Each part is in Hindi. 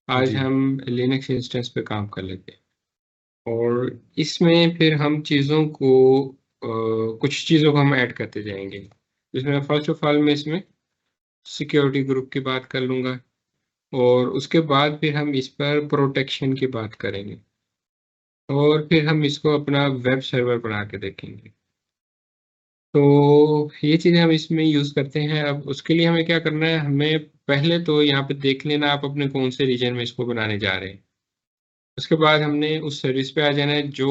आज जी। हम लिनक्स इंस्टेंस पे काम कर लेते हैं और इसमें फिर हम चीज़ों को कुछ चीज़ों को हम ऐड करते जाएंगे। जिसमें फर्स्ट ऑफ ऑल मैं इसमें सिक्योरिटी ग्रुप की बात कर लूँगा और उसके बाद फिर हम इस पर प्रोटेक्शन की बात करेंगे और फिर हम इसको अपना वेब सर्वर बना के देखेंगे। तो ये चीज़ें हम इसमें यूज़ करते हैं। अब उसके लिए हमें क्या करना है, हमें पहले तो यहाँ पे देख लेना आप अपने कौन से रीजन में इसको बनाने जा रहे हैं। उसके बाद हमने उस सर्विस पे आ जाना है जो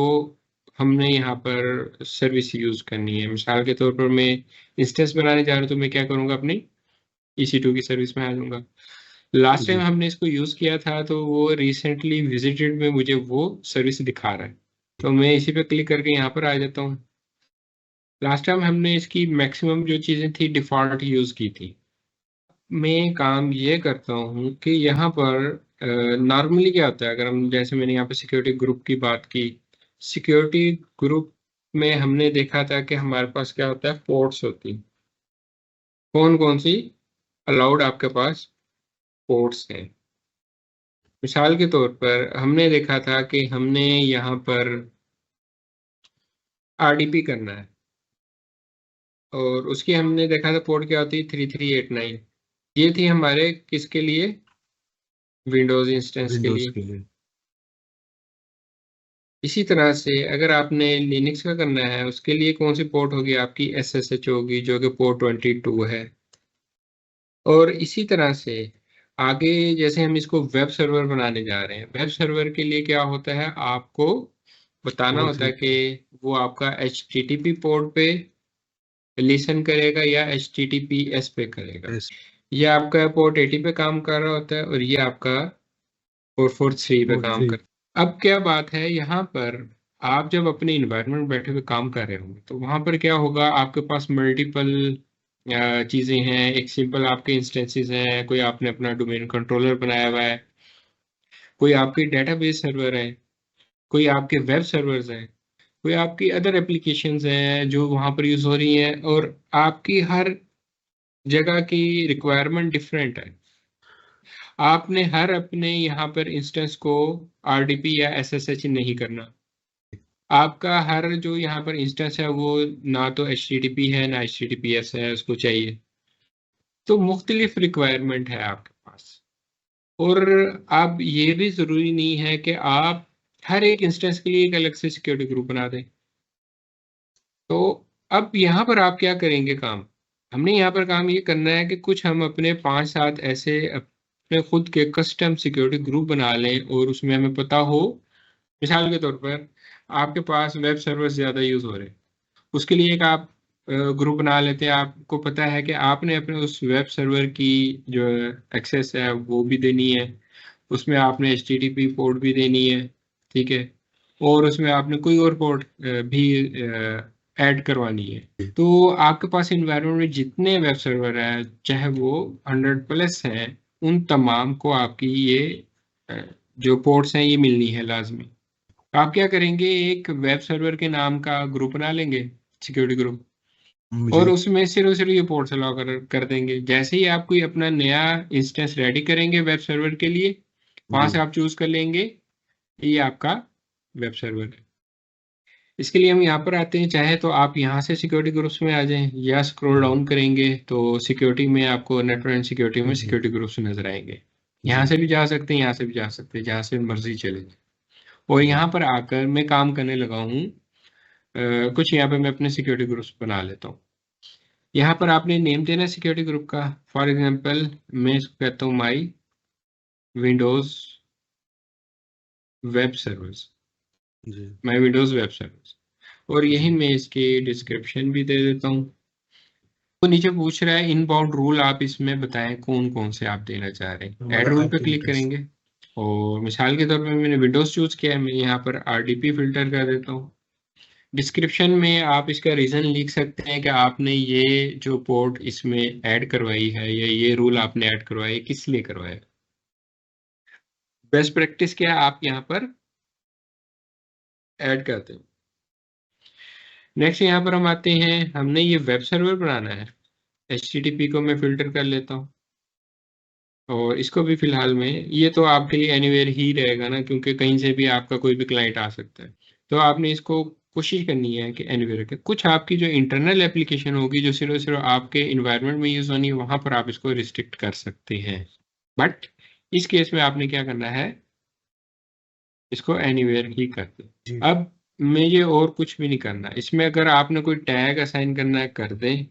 हमने यहाँ पर सर्विस यूज़ करनी है। मिसाल के तौर पर मैं इंस्टेंस बनाने जा रहा हूँ तो मैं क्या करूँगा, अपनी EC2 की सर्विस में आ जाऊँगा। लास्ट टाइम जी। हमने इसको यूज़ किया था तो वो रिसेंटली विजिटेड में मुझे वो सर्विस दिखा रहा है, तो मैं इसी पे क्लिक करके यहाँ पर आ जाता हूँ। लास्ट टाइम हमने इसकी मैक्सिमम जो चीज़ें थी डिफ़ॉल्ट यूज़ की थी। मैं काम ये करता हूँ कि यहाँ पर नॉर्मली क्या होता है, अगर हम जैसे मैंने यहाँ पे सिक्योरिटी ग्रुप की बात की, सिक्योरिटी ग्रुप में हमने देखा था कि हमारे पास क्या होता है, पोर्ट्स होती हैं। कौन कौन सी अलाउड आपके पास पोर्ट्स हैं। मिसाल के तौर पर हमने देखा था कि हमने यहाँ पर RDP करना है और उसकी हमने देखा था पोर्ट क्या होती है, 3389। ये थी हमारे किसके लिए, विंडोज इंस्टेंस के विंडोज लिए। के लिए। इसी तरह से अगर आपने लिनक्स का करना है उसके लिए कौन सी पोर्ट होगी, आपकी SSH होगी जो कि पोर्ट 22 है। और इसी तरह से आगे जैसे हम इसको वेब सर्वर बनाने जा रहे हैं, वेब सर्वर के लिए क्या होता है, आपको बताना फोर होता थ्री। है कि वो आपका HTTP पोर्ट पे लिसन करेगा या HTTPS पे करेगा। एस। ये आपका पोर्ट 80 पे काम कर रहा होता है और ये आपका 443 पे फोर काम थ्री। कर। अब क्या बात है यहाँ पर, आप जब अपने इन्वायरमेंट में बैठे हुए काम कर रहे होंगे तो वहां पर क्या होगा, आपके पास मल्टीपल चीजें हैं। एक सिंपल आपके इंस्टेंसेस हैं, कोई आपने अपना डोमेन कंट्रोलर बनाया हुआ है, कोई आपके डेटाबेस सर्वर है, कोई आपके वेब सर्वर्स हैं, कोई आपकी अदर एप्लीकेशंस हैं जो वहां पर यूज हो रही हैं, और आपकी हर जगह की रिक्वायरमेंट डिफरेंट है। आपने हर अपने यहाँ पर इंस्टेंस को RDP या SSH नहीं करना। आपका हर जो यहाँ पर इंस्टेंस है वो ना तो HTTP है ना HTTPS है, उसको चाहिए। तो मुख्तलिफ रिक्वायरमेंट है आपके पास। और अब ये भी ज़रूरी नहीं है कि आप हर एक इंस्टेंस के लिए एक अलग से सिक्योरिटी ग्रुप बना दें। तो अब यहाँ पर आप क्या करेंगे काम, हमने यहाँ पर काम ये करना है कि कुछ हम अपने 5-7 ऐसे अपने खुद के कस्टम सिक्योरिटी ग्रुप बना लें और उसमें हमें पता हो। मिसाल के तौर पर आपके पास वेब सर्वर ज़्यादा यूज़ हो रहे हैं, उसके लिए एक आप ग्रुप बना लेते हैं। आपको पता है कि आपने अपने उस वेब सर्वर की जो एक्सेस है वो भी देनी है, उसमें आपने HTTP पोर्ट भी देनी है, ठीक है, और उसमें आपने कोई और पोर्ट भी ऐड करवानी है। तो आपके पास इन्वायरमेंट में जितने वेब सर्वर हैं, चाहे वो 100+ हैं, उन तमाम को आपकी ये अ, जो पोर्ट्स हैं ये मिलनी है लाजमी। आप क्या करेंगे, एक वेब सर्वर के नाम का ग्रुप बना लेंगे, सिक्योरिटी ग्रुप, और जी। उसमें सिर्फ ये पोर्ट्स अलाउ कर देंगे। जैसे ही आप कोई अपना नया इंस्टेंस रेडी करेंगे वेब सर्वर के लिए, वहां जी। से आप चूज कर लेंगे ये आपका वेब सर्वर है। इसके लिए हम यहाँ पर आते हैं, चाहे तो आप यहाँ से सिक्योरिटी ग्रुप्स में आ जाएं या स्क्रॉल जी। डाउन करेंगे तो सिक्योरिटी में आपको नेटवर्क एंड सिक्योरिटी में जी। सिक्योरिटी ग्रुप्स नजर आएंगे। यहाँ जी। से भी जा सकते हैं, यहाँ से भी जा सकते हैं, जहाँ से मर्जी चले जाएं। और जी। यहाँ पर आकर मैं काम करने लगा हूँ। कुछ यहाँ पे मैं अपने सिक्योरिटी ग्रुप्स बना लेता हूँ। यहाँ पर आपने नेम देना है सिक्योरिटी ग्रुप का। फॉर एग्जांपल मैं इसको कहता हूँ माई विंडोज वेब सर्वर्स, जी। माई विंडोज वेब सर्वर्स। और यही जी। मैं इसकी डिस्क्रिप्शन भी दे देता हूँ। तो नीचे पूछ रहा है इनबाउंड रूल, आप इसमें बताएं कौन कौन से आप देना चाह रहे हैं। ऐड हमारा रूल पे क्लिक एक्टिविटीज। करेंगे और मिसाल के तौर पे मैंने विंडोज चूज किया है, मैं यहाँ पर RDP फिल्टर कर देता हूँ। डिस्क्रिप्शन में आप इसका रीजन लिख सकते हैं कि आपने ये जो पोर्ट इसमें ऐड करवाई है या ये रूल आपने ऐड करवाई है किस लिए करवाया। बेस्ट प्रैक्टिस क्या है आप यहाँ पर ऐड करते हैं। नेक्स्ट यहाँ पर हम आते हैं, हमने ये वेब सर्वर बनाना है। HTTP को मैं फिल्टर कर लेता हूँ। और इसको भी फिलहाल में, ये तो आपके लिए एनीवेयर ही रहेगा ना, क्योंकि कहीं से भी आपका कोई भी क्लाइंट आ सकता है। तो आपने इसको कोशिश करनी है कि एनीवेयर के कुछ आपकी जो इंटरनल एप्लीकेशन होगी जो सिर्फ सिर्फ आपके इन्वायरमेंट में यूज होनी है, वहां पर आप इसको रिस्ट्रिक्ट कर सकते हैं। बट इस केस में आपने क्या करना है, इसको एनीवेयर ही कर दो। जी अब मुझे और कुछ भी नहीं करना इसमें। अगर आपने कोई टैग असाइन करना है कर दें।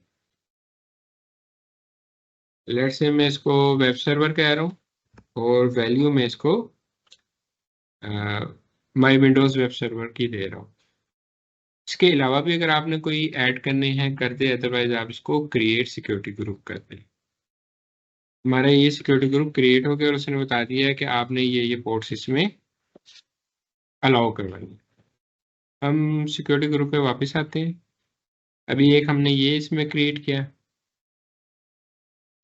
लेट्स से मैं इसको वेब सर्वर कह रहा हूँ और वैल्यू में इसको माई विंडोज वेब सर्वर की दे रहा हूँ। इसके अलावा भी अगर आपने कोई ऐड करने हैं कर दे, अदरवाइज आप इसको क्रिएट सिक्योरिटी ग्रुप कर दें। हमारा ये सिक्योरिटी ग्रुप क्रिएट हो गया और उसने बता दिया है कि आपने ये पोर्ट्स इसमें अलाउ करवाएंगे। हम सिक्योरिटी ग्रुप पे वापस आते हैं। अभी एक हमने ये इसमें क्रिएट किया,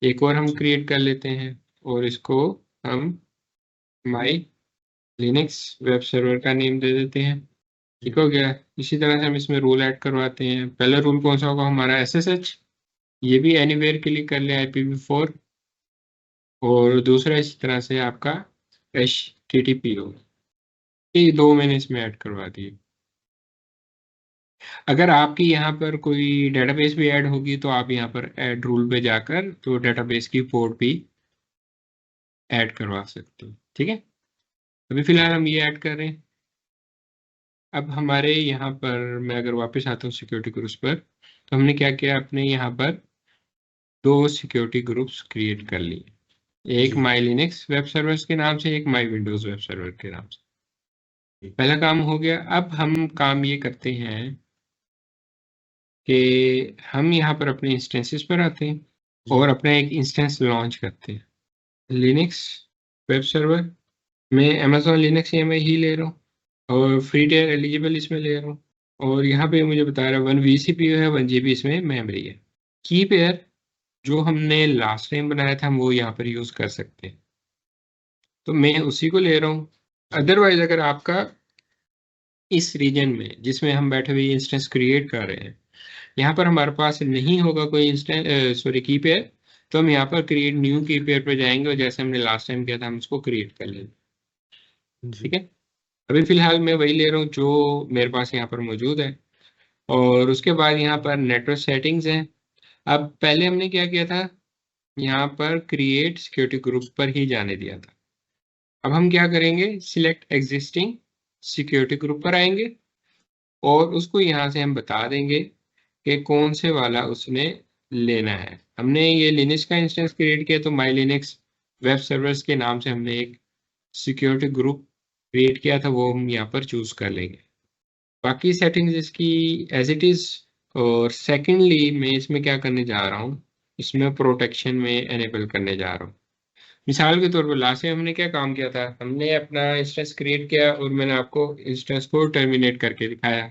एक और हम जी क्रिएट कर लेते हैं और इसको हम माई लिनक्स वेब सर्वर का नेम दे देते हैं। जी ठीक हो गया। इसी तरह से हम इसमें रूल ऐड करवाते हैं। पहला रूल कौन सा होगा हमारा, SSH। ये भी एनीवेयर के लिए कर लें, IPv4। और दूसरा इसी तरह से आपका HTTP होगा। ये दो मैंने इसमें ऐड करवा दिए। अगर आपकी यहाँ पर कोई डेटाबेस भी ऐड होगी तो आप यहाँ पर ऐड रूल पे जाकर तो डेटाबेस की पोर्ट भी ऐड करवा सकते हो। ठीक है, अभी फिलहाल हम ये ऐड कर रहे हैं। अब हमारे यहाँ पर मैं अगर वापस आता हूँ सिक्योरिटी ग्रुप्स पर, तो हमने क्या किया, अपने यहाँ पर दो सिक्योरिटी ग्रुप्स क्रिएट कर लिए। एक जी माई लिनक्स वेब सर्वर्स के नाम से, एक माई विंडोज वेब सर्वर के नाम से। जी पहला काम हो गया। अब हम काम ये करते हैं कि हम यहाँ पर अपने इंस्टेंसेस पर आते हैं जी और अपना एक इंस्टेंस लॉन्च करते हैं। लिनक्स वेब सर्वर में अमेजोन लिनक्स ये मैं ही ले रहा हूँ और फ्री टेयर एलिजिबल इसमें ले रहा हूँ। और यहाँ पे मुझे बता रहा है 1 vCPU है, 1 GB इसमें मेमोरी है। की पेयर जो हमने लास्ट टाइम बनाया था हम वो यहाँ पर यूज़ कर सकते हैं, तो मैं उसी को ले रहा हूँ। जी अदरवाइज अगर आपका इस रीजन में जिसमें हम बैठे हुए इंस्टेंस क्रिएट कर रहे हैं यहाँ पर हमारे पास नहीं होगा कोई इंस्टेंस सॉरी की पेयर, तो हम यहाँ पर क्रिएट न्यू की पेयर पर जाएंगे और जैसे हमने लास्ट टाइम किया था हम उसको क्रिएट कर लेंगे। ठीक जी है, अभी फिलहाल मैं वही ले रहा हूँ जो मेरे पास यहाँ पर मौजूद है। और उसके बाद यहाँ पर नेटवर्क सेटिंग्स है। अब पहले हमने क्या किया था, यहाँ पर क्रिएट सिक्योरिटी ग्रुप पर ही जाने दिया था। अब हम क्या करेंगे, सिलेक्ट एग्जिस्टिंग सिक्योरिटी ग्रुप पर आएंगे और उसको यहाँ से हम बता देंगे कि कौन से वाला उसने लेना है। हमने ये लिनक्स का इंस्टेंस क्रिएट किया तो माई लिनक्स वेब सर्वर्स के नाम से हमने एक सिक्योरिटी ग्रुप क्रिएट किया था, वो हम यहाँ पर चूज कर लेंगे। बाकी सेटिंग्स इसकी एज इट इज। और सेकेंडली मैं इसमें क्या करने जा रहा हूँ, इसमें प्रोटेक्शन में एनेबल करने जा रहा हूँ। मिसाल के तौर पर लास्ट टाइम हमने क्या काम किया था, हमने अपना इंस्टेंस क्रिएट किया और मैंने आपको इंस्टेंस को टर्मिनेट करके दिखाया।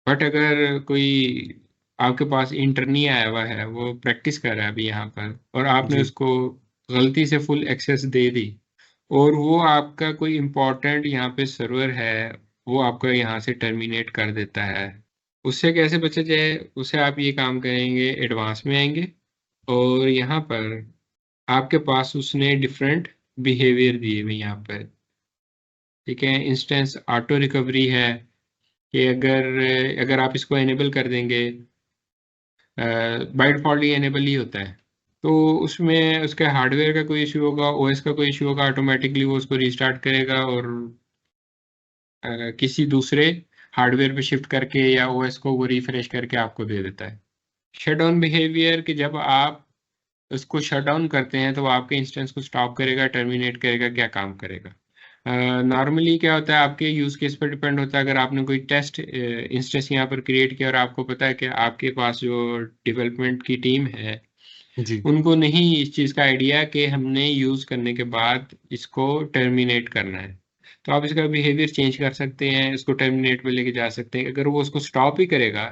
बट अगर कोई आपके पास इंटर नहीं आया हुआ है, वो प्रैक्टिस कर रहा है अभी यहाँ पर, और आपने जी उसको गलती से फुल एक्सेस दे दी और वो आपका कोई इम्पोर्टेंट यहाँ पे सर्वर है, वो आपको यहाँ से टर्मिनेट कर देता है, उससे कैसे बचा जाए, उसे आप ये काम करेंगे, एडवांस में आएंगे और यहाँ पर आपके पास उसने डिफरेंट बिहेवियर दिए हुए यहाँ पर। ठीक है, इंस्टेंस ऑटो रिकवरी है कि अगर अगर आप इसको एनेबल कर देंगे, बाय डिफॉल्ट ये एनेबल ही होता है, तो उसमें उसके हार्डवेयर का कोई इशू होगा, OS का कोई इशू होगा, ऑटोमेटिकली वो उसको रिस्टार्ट करेगा और किसी दूसरे हार्डवेयर पे शिफ्ट करके या OS को वो रिफ्रेश करके आपको दे देता है। शट डाउन बिहेवियर कि जब आप उसको शट डाउन करते हैं तो वो आपके इंस्टेंस को स्टॉप करेगा, टर्मिनेट करेगा, क्या काम करेगा। नॉर्मली क्या होता है, आपके यूज केस पर डिपेंड होता है। अगर आपने कोई टेस्ट इंस्टेंस यहाँ पर क्रिएट किया और आपको पता है कि आपके पास जो डेवलपमेंट की टीम है जी उनको नहीं इस चीज़ का आइडिया कि हमने यूज़ करने के बाद इसको टर्मिनेट करना है, तो आप इसका बिहेवियर चेंज कर सकते हैं, इसको टर्मिनेट पे लेके जा सकते हैं। अगर वो उसको स्टॉप ही करेगा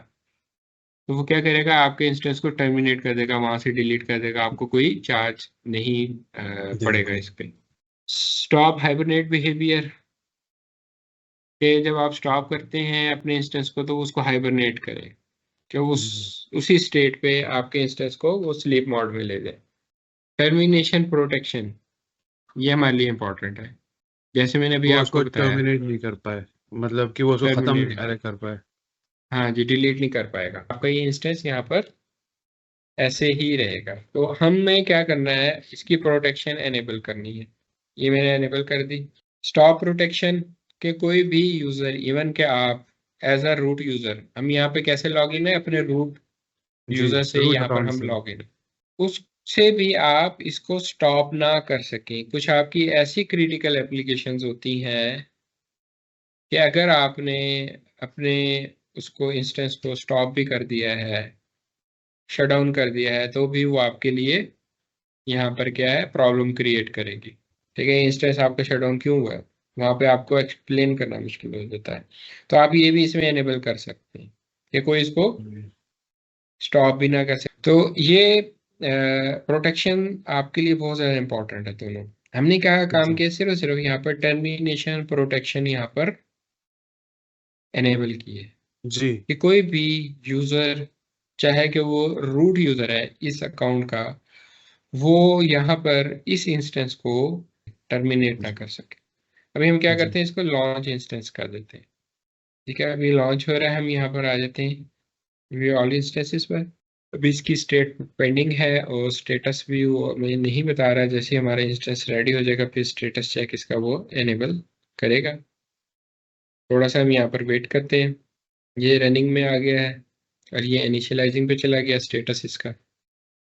तो वो क्या करेगा, आपके इंस्टेंस को टर्मिनेट कर देगा, वहां से डिलीट कर देगा, आपको कोई चार्ज नहीं देना पड़ेगा इस पड़ेगा। पे। स्टॉप हाइबरनेट बिहेवियर कि जब आप स्टॉप करते हैं अपने इंस्टेंस को तो वो उसको हाइबरनेट करे कि जी उसी स्टेट पे आपके इंस्टेंस को वो स्लीप मोड में ले जाए। टर्मिनेशन प्रोटेक्शन ये हमारे लिए इम्पोर्टेंट है। जैसे मैंने अभी वो आपको उसको बताया, टर्मिनेट नहीं कर पाए, मतलब कि वो उसको खत्म टर्मिनेट, अरे कर पाए। हाँ जी, डिलीट नहीं कर पाएगा आपका ये इंस्टेंस यहाँ पर, ऐसे ही रहेगा। तो हमें क्या करना है, इसकी प्रोटेक्शन एनेबल करनी है। ये मैंने एनेबल कर दी। स्टॉप प्रोटेक्शन के कोई भी यूजर, इवन के आप एज अ रूट यूजर, हम यहाँ पे कैसे लॉग इन है, अपने रूट जी, यूजर से रूट यहाँ पर अकाउंट हम से। लॉग इन, उससे भी आप इसको स्टॉप ना कर सकें। कुछ आपकी ऐसी क्रिटिकल एप्लीकेशंस होती हैं कि अगर आपने अपने उसको इंस्टेंस को स्टॉप भी कर दिया है, शट डाउन कर दिया है, तो भी वो आपके लिए यहाँ पर क्या है, प्रॉब्लम क्रिएट करेगी। ठीक है, इंस्टेंस आपका शट डाउन क्यों हुआ है, वहाँ पे आपको एक्सप्लेन करना मुश्किल हो जाता है। तो आप ये भी इसमें एनेबल कर सकते हैं कि कोई इसको हम्म, स्टॉप भी ना कर सके। तो ये प्रोटेक्शन आपके लिए बहुत ज़्यादा इंपॉर्टेंट है दोनों। हमने क्या काम जी किया, सिर्फ सिर्फ यहाँ पर टर्मिनेशन प्रोटेक्शन यहाँ पर एनेबल किए जी कि कोई भी यूज़र, चाहे कि वो रूट यूज़र है इस अकाउंट का, वो यहाँ पर इस इंस्टेंस को टर्मिनेट ना जी कर सके। अभी हम क्या जी करते हैं, इसको लॉन्च इंस्टेंस कर देते हैं। ठीक है, अभी लॉन्च हो रहा है, हम यहाँ पर आ जाते हैं ये ऑल इंस्टेंसेस पर। अभी इसकी स्टेट पेंडिंग है और स्टेटस भी वो हमें नहीं बता रहा है। जैसे हमारा इंस्टेंस रेडी हो जाएगा, फिर स्टेटस चेक इसका वो एनेबल करेगा। थोड़ा सा हम यहाँ पर वेट करते हैं। ये रनिंग में आ गया है और ये इनिशियलाइजिंग पे चला गया स्टेटस इसका।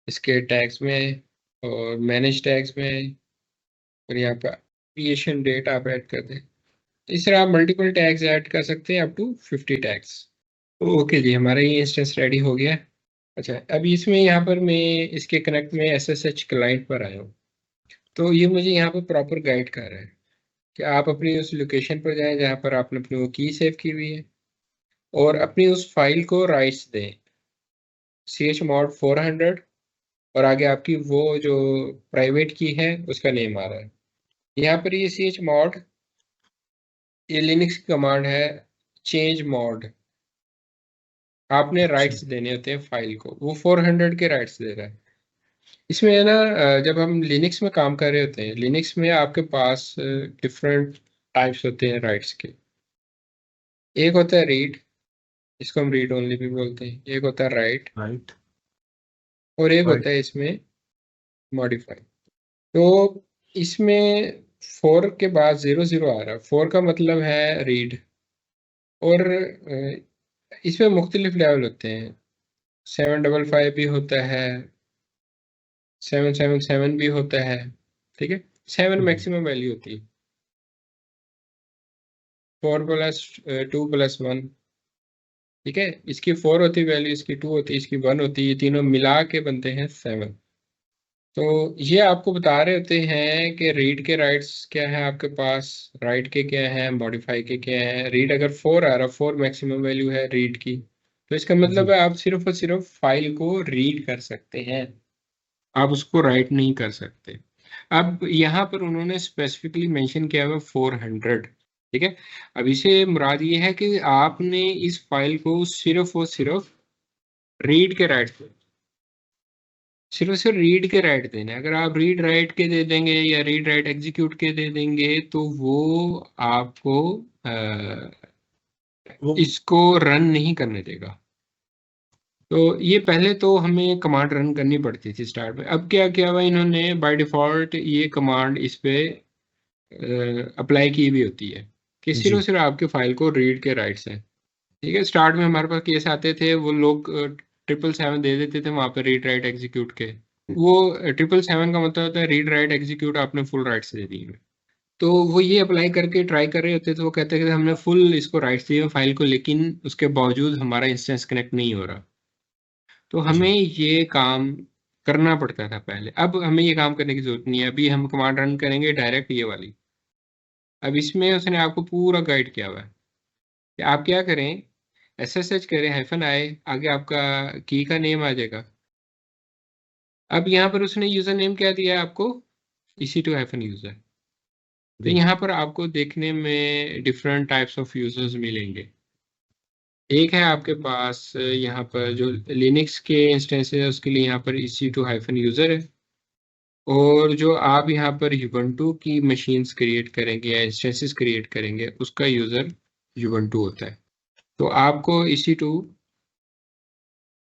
इसके टैग्स में है और मैनेज टैग्स में है, और यहाँ पर क्रिएशन डेट आप ऐड कर दें। इस तरह आप मल्टीपल टैग्स ऐड कर सकते हैं, अप टू 50 टैग्स। ओके जी, हमारा ये इंस्टेंस रेडी हो गया है। अच्छा, अभी इसमें यहाँ पर मैं इसके कनेक्ट में SSH क्लाइंट पर आया हूँ। तो ये मुझे यहाँ पर प्रॉपर गाइड कर रहा है कि आप अपनी उस लोकेशन पर जाएं जहाँ पर आपने अपनी वो की सेव की हुई है, और अपनी उस फाइल को राइट्स दें chmod 400, और आगे आपकी वो जो प्राइवेट की है उसका नेम आ रहा है। यहाँ पर ये chmod, ये लिनक्स की कमांड है, चेंज मॉड। आपने अच्छा राइट्स देने होते हैं फाइल को, वो 400 के राइट्स दे रहा है। इसमें है ना, जब हम लिनक्स में काम कर रहे होते हैं, लिनक्स में आपके पास डिफरेंट टाइप्स होते हैं राइट्स के। एक होता है रीड, इसको हम रीड ओनली भी बोलते हैं। एक होता है राइट, राइट और एक राइट। होता है इसमें मॉडिफाई। तो इसमें 4 के बाद 00 आ रहा है, 4 का मतलब है रीड। और इसमें मुख्तलिफ लेवल होते हैं, 755 भी होता है, 777 भी होता है। ठीक है, 7 मैक्सिमम वैल्यू होती है, 4+2+1। ठीक है, इसकी 4 होती है वैल्यू, इसकी 2 होती है, इसकी 1 होती है, ये तीनों मिला के बनते हैं 7। तो ये आपको बता रहे होते हैं कि रीड के राइट्स क्या है आपके पास, राइट के क्या है, मॉडिफाई के क्या है। रीड अगर 4 आ रहा, 4 मैक्सिमम वैल्यू है रीड की, तो इसका मतलब जी है आप सिर्फ और सिर्फ फाइल को रीड कर सकते हैं, आप उसको राइट नहीं कर सकते। अब यहाँ पर उन्होंने स्पेसिफिकली मेंशन किया हुआ 400। ठीक है, अब इसे मुराद ये है कि आपने इस फाइल को सिर्फ और सिर्फ रीड के राइट, सिर्फ रीड के राइट देने हैं। अगर आप रीड राइट के दे देंगे या रीड राइट एग्जीक्यूट के दे देंगे, तो वो आपको वो इसको रन नहीं करने देगा। तो ये पहले तो हमें कमांड रन करनी पड़ती थी स्टार्ट में। अब क्या किया हुआ इन्होंने, बाय डिफॉल्ट ये कमांड इस पे अप्लाई की भी होती है कि सिर्फ जी सिर्फ आपके फाइल को रीड के राइट्स हैं। ठीक है, स्टार्ट में हमारे पास केस आते थे, वो लोग 777 दे देते थे वहां पे रीड राइट एग्जीक्यूट के। वो 777 का मतलब होता है रीड राइट एग्जीक्यूट, आपने फुल राइट्स दे दिए। तो वो ये अप्लाई करके ट्राई कर रहे होते थे, वो कहते थे हमने फुल इसको राइट्स दिए फाइल को, लेकिन उसके बावजूद हमारा इंस्टेंस कनेक्ट नहीं हो रहा। तो हमें जी ये काम करना पड़ता था पहले। अब हमें ये काम करने की जरूरत नहीं है, अभी हम कमांड रन करेंगे डायरेक्ट ये वाली। अब इसमें उसने आपको पूरा गाइड किया हुआ है कि आप क्या करें, SSH करें, -i, आगे आपका की का नेम आ जाएगा। अब यहाँ पर उसने यूजर नेम क्या दिया है आपको, EC2-यूजर। तो जी यहाँ पर आपको देखने में डिफरेंट टाइप्स ऑफ यूजर्स मिलेंगे। एक है आपके पास यहाँ पर जो लिनक्स के इंस्टेंसेस है उसके लिए यहाँ पर EC2-यूजर है। और जो आप यहाँ पर यूबंटू की मशीन्स क्रिएट करेंगे या इंस्टेंसेस क्रिएट करेंगे उसका यूज़र यूबंटू होता है। तो आपको EC2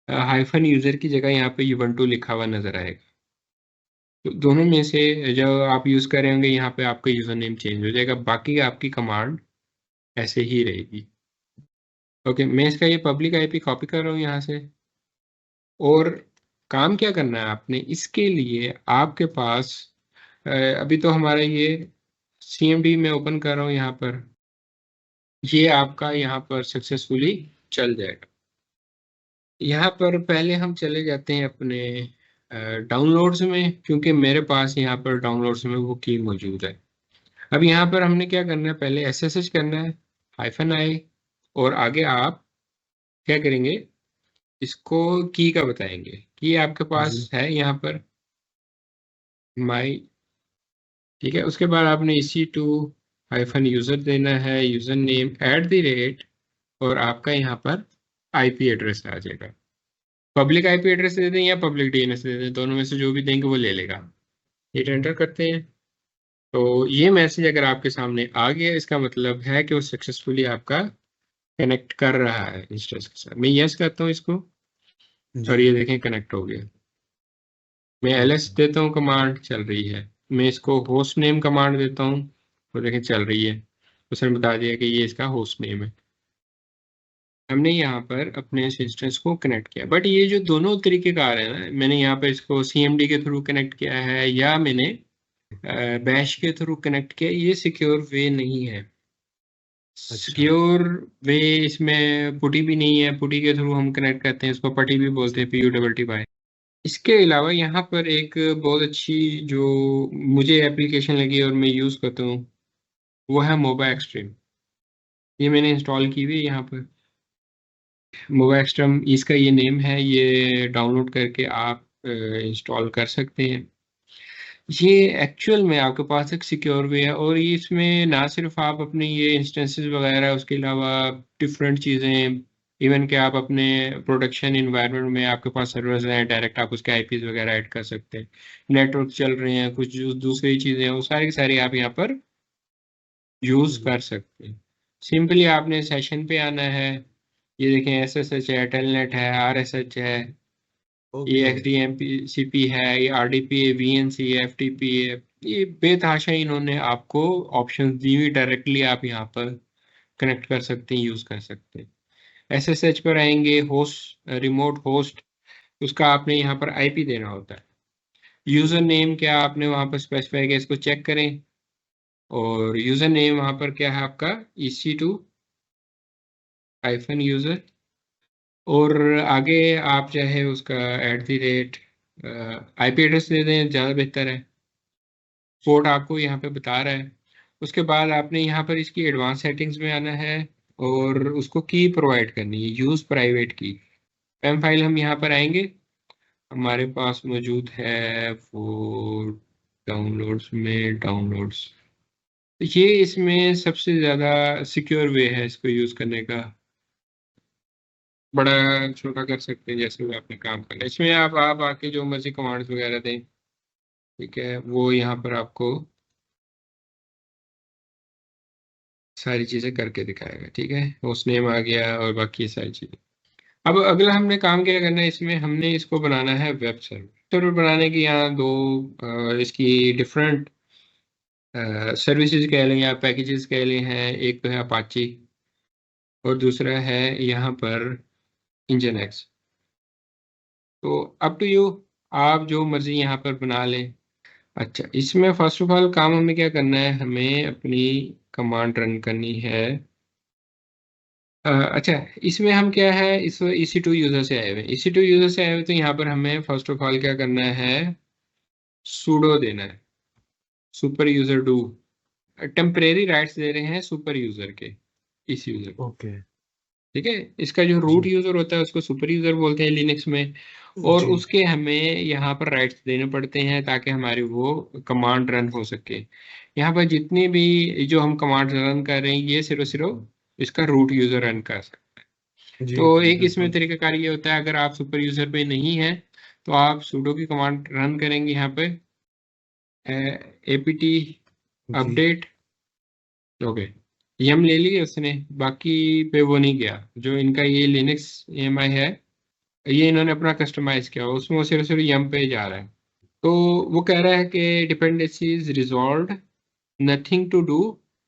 हाइफन यूज़र की जगह यहाँ पे यूबंटू लिखा हुआ नज़र आएगा। तो दोनों में से जो आप यूज़ कर रहे होंगे यहाँ पे आपका यूज़र नेम चेंज हो जाएगा, बाकी आपकी कमांड ऐसे ही रहेगी। ओके, मैं इसका ये पब्लिक IP कॉपी कर रहा हूँ यहाँ से। और काम क्या करना है आपने इसके लिए, आपके पास अभी तो हमारा ये CMD में ओपन कर रहा हूँ यहाँ पर, ये आपका यहाँ पर सक्सेसफुली चल जाएगा। यहाँ पर पहले हम चले जाते हैं अपने डाउनलोड्स में, क्योंकि मेरे पास यहाँ पर डाउनलोड्स में वो की मौजूद है। अब यहाँ पर हमने क्या करना है, पहले SSH करना है -i, और आगे आप क्या करेंगे, इसको की का बताएंगे। की आपके पास जी। है यहाँ पर माई, ठीक है। उसके बाद आपने EC2 हाइफन यूज़र देना है, यूज़र नेम @ और आपका यहाँ पर IP एड्रेस आ जाएगा। पब्लिक IP एड्रेस दे दें या पब्लिक DNS दे दें, दोनों में से जो भी देंगे वो ले लेगा। ये एंटर करते हैं तो ये मैसेज अगर आपके सामने आ गया, इसका मतलब है कि वो सक्सेसफुली आपका कनेक्ट कर रहा है इंस्टेंस के साथ। मैं यस करता हूँ इसको और जी। ये देखें कनेक्ट हो गया। मैं ls ओके। देता हूँ, कमांड चल रही है। मैं इसको होस्ट नेम कमांड देता हूँ तो देखें चल रही है, उसने बता दिया कि ये इसका होस्ट नेम है। हमने यहाँ पर अपने इंस्टेंस को कनेक्ट किया, बट ये जो दोनों तरीके का आ रहा है ना, मैंने यहाँ पर इसको CMD के थ्रू कनेक्ट किया है या मैंने बैश के थ्रू कनेक्ट किया, ये सिक्योर वे नहीं है। अच्छा। सिक्योर वे इसमें पुटी भी नहीं है, पुटी के थ्रू हम कनेक्ट करते हैं, इसको पटी भी बोलते हैं, PUTTY। इसके अलावा यहाँ पर एक बहुत अच्छी जो मुझे एप्लीकेशन लगी और मैं यूज़ करता हूँ वो है मोबा एक्सट्रीम। ये मैंने इंस्टॉल की हुई है यहाँ पर। मोबा एक्सट्रीम इसका ये नेम है, ये डाउनलोड करके आप इंस्टॉल कर सकते हैं। ये एक्चुअल में आपके पास एक सिक्योर वे है, और ये इसमें ना सिर्फ आप अपने ये इंस्टेंसेस वगैरह, उसके अलावा डिफरेंट चीज़ें, इवन कि आप अपने प्रोडक्शन इन्वायरमेंट में आपके पास सर्वर्स हैं, डायरेक्ट आप उसके IPs वगैरह ऐड कर सकते हैं। नेटवर्क चल रहे हैं, कुछ जो दूसरी चीज़ें हैं वो सारी की सारी आप यहाँ पर यूज़ जी। कर सकते हैं। सिंपली आपने सेशन पे आना है, ये देखें SSH है, टेलनेट है, RSH है, ये ओके। XDMPCP है, ये RDP है, VNC है, FTP है। ये बेतहाशा इन्होंने आपको ऑप्शंस दी हुई, डायरेक्टली आप यहाँ पर कनेक्ट कर सकते हैं, यूज़ कर सकते हैं। SSH पर आएंगे, होस्ट रिमोट होस्ट, उसका आपने यहाँ पर IP देना होता है। यूज़र नेम क्या आपने वहाँ पर स्पेसिफाई किया, इसको चेक करें। और यूज़र नेम वहाँ पर क्या है आपका, EC2 हाइफन यूज़र, और आगे आप चाहे उसका IP एड्रेस दे दें, ज़्यादा बेहतर है। पोर्ट आपको यहाँ पे बता रहा है। उसके बाद आपने यहाँ पर इसकी एडवांस सेटिंग्स में आना है और उसको की प्रोवाइड करनी है, यूज़ प्राइवेट की। पैम फाइल हम यहाँ पर आएंगे, हमारे पास मौजूद है वो डाउनलोड्स में, डाउनलोड्स। ये इसमें सबसे ज़्यादा सिक्योर वे है इसको यूज़ करने का। बड़ा छोटा कर सकते हैं जैसे भी आपने काम करना है। इसमें आप आके जो मर्जी कमांड्स वगैरह दें, ठीक है, वो यहाँ पर आपको सारी चीज़ें करके दिखाएगा। ठीक है, होस्ट नेम आ गया और बाकी सारी चीज़ें। अब अगला हमने काम क्या करना है, इसमें हमने इसको बनाना है वेब सर्वर। सर्वर बनाने की यहाँ दो इसकी डिफरेंट सर्विसेज कह लें या पैकेजेस कह लें हैं। एक तो है अपाची और दूसरा है यहाँ पर इंजन एक्स। तो अप टू यू, आप जो मर्जी यहाँ पर बना लें। अच्छा, इसमें फर्स्ट ऑफ ऑल काम हमें क्या करना है, हमें अपनी कमांड रन करनी है। अच्छा, इसमें हम क्या है, इस EC2 यूज़र से आए हुए हैं, EC2 यूज़र से आए हुए, तो यहाँ पर हमें फर्स्ट ऑफ ऑल क्या करना है, सूडो देना है, super user do. Temporary rights दे रहे हैं सुपर यूज़र के, इस यूज़र को। ओके। ठीक है, इसका जो रूट जी। यूज़र होता है उसको सुपर यूज़र बोलते हैं लिनक्स में, और जी। उसके हमें यहाँ पर राइट्स देने पड़ते हैं ताकि हमारी वो कमांड रन हो सके। यहाँ पर जितनी भी जो हम कमांड रन कर रहे हैं, ये सिर्फ सिर्फ इसका रूट यूज़र रन कर सकते हैं। जी। तो जी एक इसमें बिल्कुल। तरीकाकार ये होता है, अगर आप सुपर यूजर पे नहीं है तो आप सुडो की कमांड रन करेंगे यहाँ पे, APT जी अपडेट, ओके, यम ले लिया उसने, बाकी पे वो नहीं गया। जो इनका ये लिनक्स EMI है, ये इन्होंने अपना कस्टमाइज किया, उसमें वो सिर्फ सिर्फ यम पे जा रहा है। तो वो कह रहा है कि dependency is resolved, nothing to do,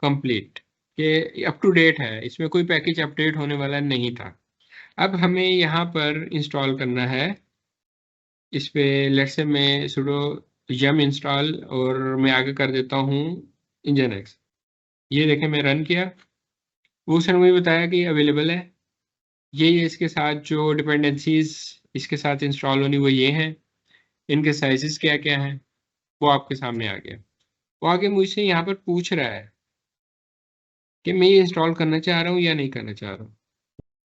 complete, कि अप टू डेट है, इसमें कोई पैकेज अपडेट होने वाला नहीं था। अब हमें यहाँ पर इंस्टॉल करना है, इस पे लेट्स से मैं सुडो यम इंस्टॉल, और मैं आगे कर देता हूँ इंजन एक्स। ये देखें, मैं रन किया, वो उसने मुझे बताया कि अवेलेबल है। ये इसके साथ जो डिपेंडेंसीज इसके साथ इंस्टॉल होनी वो ये हैं, इनके साइजेस क्या क्या हैं, वो आपके सामने आ गया। वो आगे मुझसे यहाँ पर पूछ रहा है कि मैं ये इंस्टॉल करना चाह रहा हूँ या नहीं करना चाह रहा हूँ।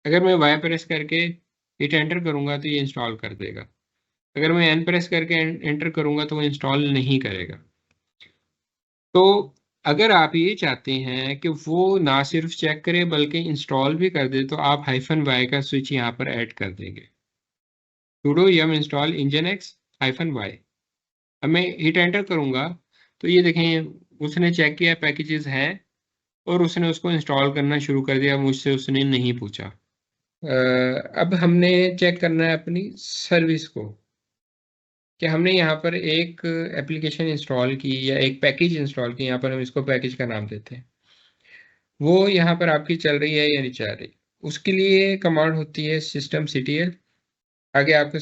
अगर मैं वाई प्रेस करके हिट एंटर करूंगा तो ये इंस्टॉल कर देगा, अगर मैं एन प्रेस करके एंटर करूंगा तो वो इंस्टॉल नहीं करेगा। तो अगर आप ये चाहते हैं कि वो ना सिर्फ चेक करे बल्कि इंस्टॉल भी कर दे, तो आप -y का स्विच यहाँ पर ऐड कर देंगे, sudo yum install nginx -y। अब मैं हिट एंटर करूंगा तो ये देखें, उसने चेक किया पैकेजेस हैं और उसने उसको इंस्टॉल करना शुरू कर दिया, मुझसे उसने नहीं पूछा। अब हमने चेक करना है अपनी सर्विस को, कि हमने यहाँ पर एक एप्लीकेशन इंस्टॉल की या एक पैकेज इंस्टॉल की, यहाँ पर हम इसको पैकेज का नाम देते हैं, वो यहाँ पर आपकी चल रही है या नहीं चल रही। उसके लिए कमांड होती है systemctl, आगे आपका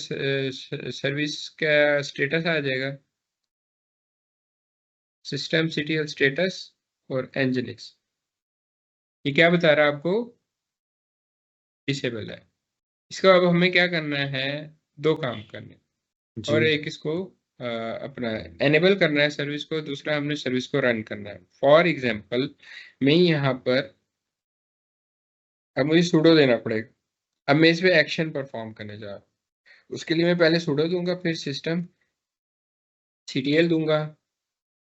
सर्विस का स्टेटस आ जाएगा, systemctl स्टेटस और nginx। ये क्या बता रहा है आपको, डिसेबल है। इसको अब हमें क्या करना है, दो काम करने, और जी एक इसको अपना एनेबल करना है सर्विस को, दूसरा हमने सर्विस को रन करना है। फॉर एग्जांपल मैं यहाँ पर, अब मुझे sudo देना पड़ेगा, अब मैं इस पे एक्शन परफॉर्म करने जा रहा हूँ। उसके लिए मैं पहले sudo दूंगा, फिर systemctl दूंगा,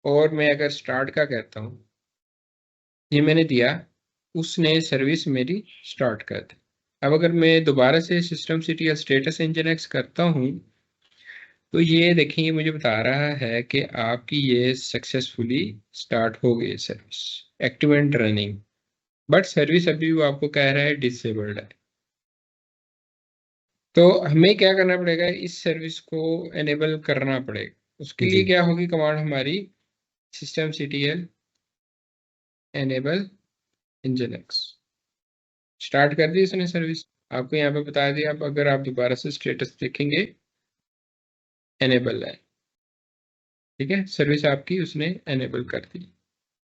और मैं अगर स्टार्ट का कहता हूँ, ये मैंने दिया, उसने सर्विस मेरी स्टार्ट कर दी। अब अगर मैं दोबारा से systemctl स्टेटस nginx करता हूँ, तो ये देखिए मुझे बता रहा है कि आपकी ये सक्सेसफुली स्टार्ट हो गई service, active and running, but service अभी भी आपको कह रहा है डिसेबल्ड है। तो हमें क्या करना पड़ेगा, इस सर्विस को एनेबल करना पड़ेगा। उसके लिए जी क्या होगी कमांड हमारी, systemctl enable nginx। स्टार्ट कर दी इसने सर्विस, आपको यहाँ पे बता दिया। अब अगर आप दोबारा से स्टेटस देखेंगे, एनेबल है, ठीक है, सर्विस आपकी उसने एनेबल कर दी।